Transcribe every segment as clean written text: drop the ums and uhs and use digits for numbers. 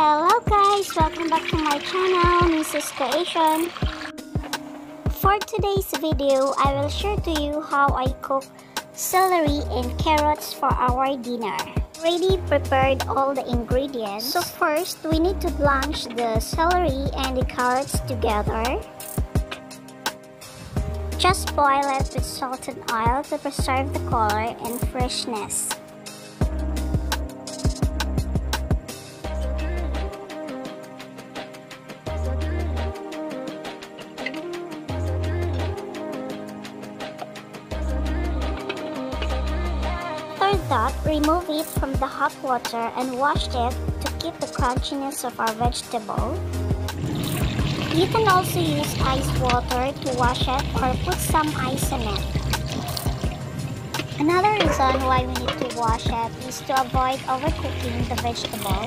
Hello guys, welcome back to my channel, Missy's Creation. For today's video, I will share to you how I cook celery and carrots for our dinner. Already prepared all the ingredients. So first, we need to blanch the celery and the carrots together. Just boil it with salt and oil to preserve the color and freshness. After that, remove it from the hot water and wash it to keep the crunchiness of our vegetable. You can also use ice water to wash it or put some ice in it. Another reason why we need to wash it is to avoid overcooking the vegetable.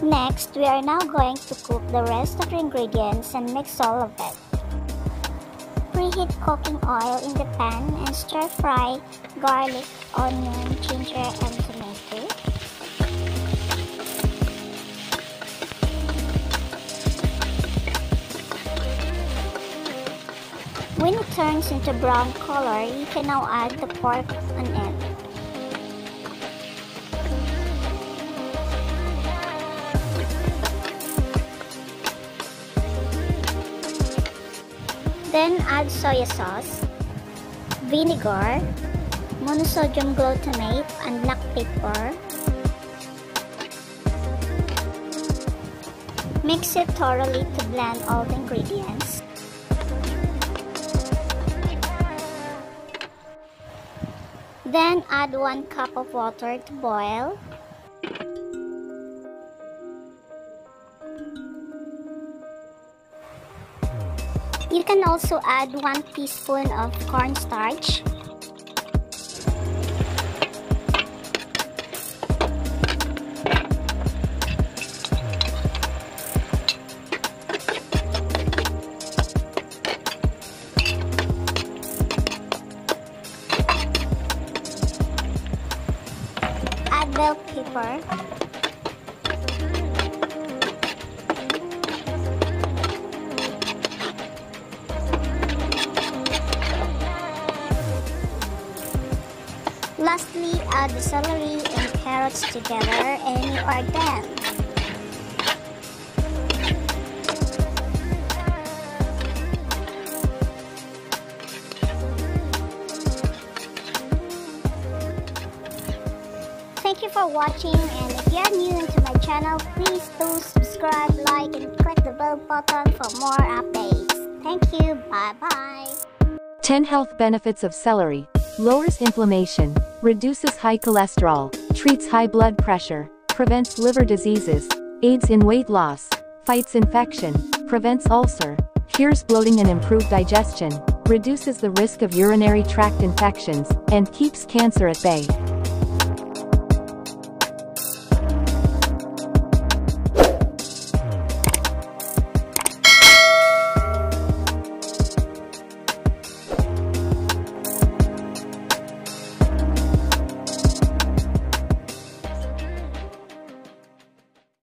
Next, we are now going to cook the rest of the ingredients and mix all of it. Preheat cooking oil in the pan and stir fry garlic, onion, ginger, and tomato. When it turns into brown color, you can now add the pork on it. Then add soy sauce, vinegar, monosodium glutamate, and black pepper. Mix it thoroughly to blend all the ingredients. Then add 1 cup of water to boil. You can also add 1 teaspoon of cornstarch. Add bell pepper. Lastly, add the celery and carrots together and you are done. Thank you for watching, and if you are new into my channel, please do subscribe, like, and click the bell button for more updates. Thank you, bye-bye. 10 health benefits of celery. Lowers inflammation, reduces high cholesterol, treats high blood pressure, prevents liver diseases, aids in weight loss, fights infection, prevents ulcer, cures bloating and improves digestion, reduces the risk of urinary tract infections, and keeps cancer at bay.